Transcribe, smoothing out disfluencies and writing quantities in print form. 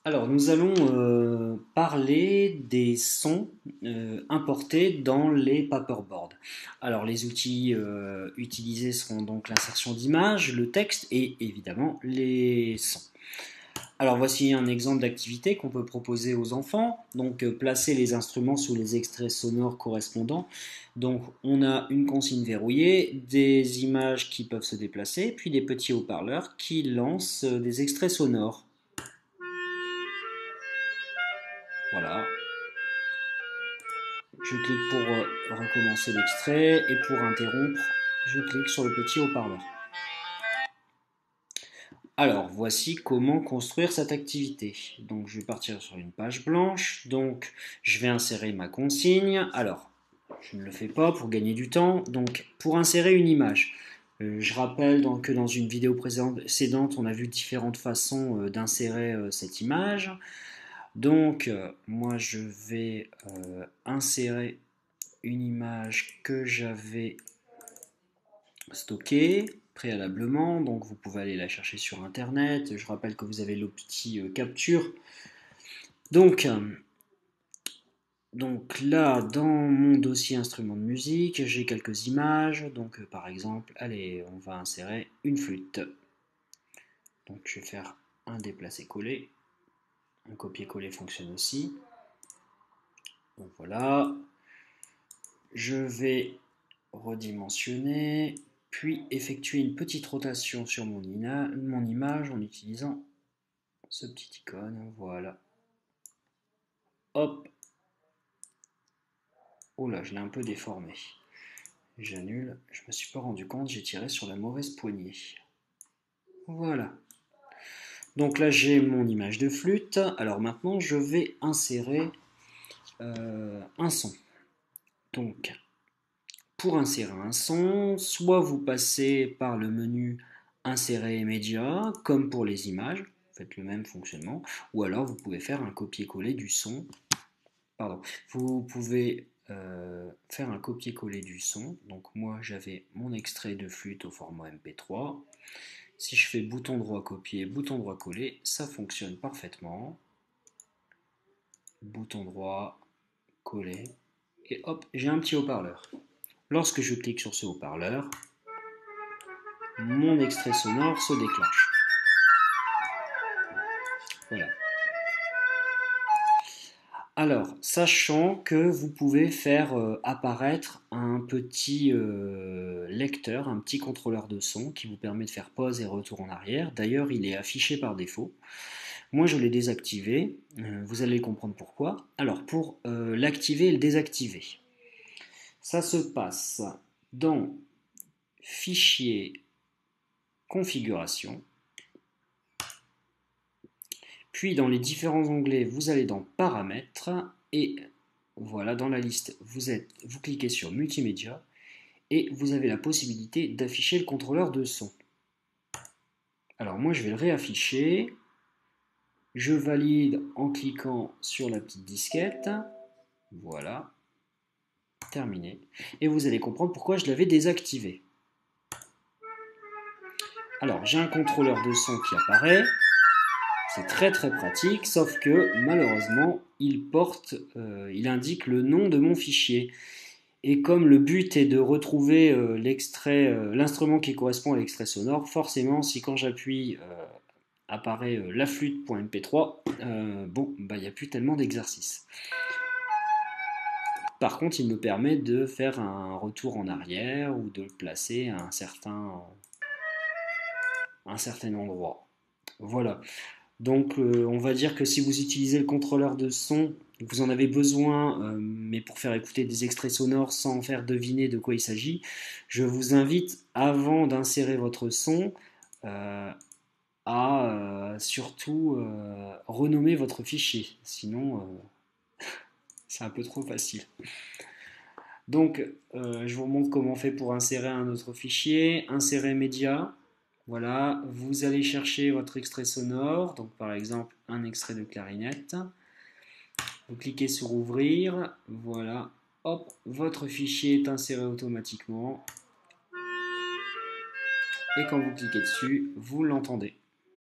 Alors, nous allons parler des sons importés dans les paperboards. Alors, les outils utilisés seront donc l'insertion d'images, le texte et évidemment les sons. Alors, voici un exemple d'activité qu'on peut proposer aux enfants. Donc, placer les instruments sous les extraits sonores correspondants. Donc, on a une consigne verrouillée, des images qui peuvent se déplacer, puis des petits haut-parleurs qui lancent des extraits sonores. Voilà. Je clique pour recommencer l'extrait et pour interrompre, je clique sur le petit haut-parleur. Alors, voici comment construire cette activité. Donc, je vais partir sur une page blanche. Donc, je vais insérer ma consigne. Alors, je ne le fais pas pour gagner du temps. Donc, pour insérer une image, je rappelle que dans une vidéo précédente, on a vu différentes façons d'insérer cette image. Donc, moi, je vais insérer une image que j'avais stockée préalablement, donc vous pouvez aller la chercher sur internet. Je rappelle que vous avez l'outil capture. Donc, là, dans mon dossier instrument de musique, j'ai quelques images. Donc, par exemple, allez, on va insérer une flûte. Donc, je vais faire un déplacer-coller. Un copier-coller fonctionne aussi. Donc, voilà. Je vais redimensionner, puis effectuer une petite rotation sur mon image en utilisant ce petit icône. Voilà. Hop. Oh là, je l'ai un peu déformé. J'annule. Je me suis pas rendu compte, j'ai tiré sur la mauvaise poignée. Voilà. Donc là, j'ai mon image de flûte. Alors maintenant, je vais insérer un son. Donc, pour insérer un son, soit vous passez par le menu Insérer média, comme pour les images, faites le même fonctionnement, ou alors vous pouvez faire un copier-coller du son. Pardon, vous pouvez faire un copier-coller du son. Donc moi j'avais mon extrait de flûte au format MP3. Si je fais bouton droit copier, bouton droit coller, ça fonctionne parfaitement. Bouton droit, coller, et hop, j'ai un petit haut-parleur. Lorsque je clique sur ce haut-parleur, mon extrait sonore se déclenche. Voilà. Alors, sachant que vous pouvez faire apparaître un petit lecteur, un petit contrôleur de son qui vous permet de faire pause et retour en arrière. D'ailleurs, il est affiché par défaut. Moi, je l'ai désactivé. Vous allez comprendre pourquoi. Alors, pour l'activer et le désactiver, ça se passe dans Fichier, Configuration. Puis dans les différents onglets, vous allez dans Paramètres et voilà, dans la liste, vous cliquez sur Multimédia et vous avez la possibilité d'afficher le contrôleur de son. Alors moi, je vais le réafficher. Je valide en cliquant sur la petite disquette. Voilà, terminé. Et vous allez comprendre pourquoi je l'avais désactivé. Alors, j'ai un contrôleur de son qui apparaît. C'est très très pratique, sauf que malheureusement, il indique le nom de mon fichier. Et comme le but est de retrouver l'instrument qui correspond à l'extrait sonore, forcément, si quand j'appuie apparaît la flûte.mp3, bon, bah il n'y a plus tellement d'exercice. Par contre, il me permet de faire un retour en arrière ou de le placer à un certain endroit. Voilà. Donc on va dire que si vous utilisez le contrôleur de son, vous en avez besoin, mais pour faire écouter des extraits sonores sans faire deviner de quoi il s'agit, je vous invite, avant d'insérer votre son, à surtout renommer votre fichier. Sinon, c'est un peu trop facile. Donc, je vous montre comment on fait pour insérer un autre fichier. Insérer média. Voilà, vous allez chercher votre extrait sonore, donc par exemple un extrait de clarinette. Vous cliquez sur ouvrir, voilà, hop, votre fichier est inséré automatiquement. Et quand vous cliquez dessus, vous l'entendez.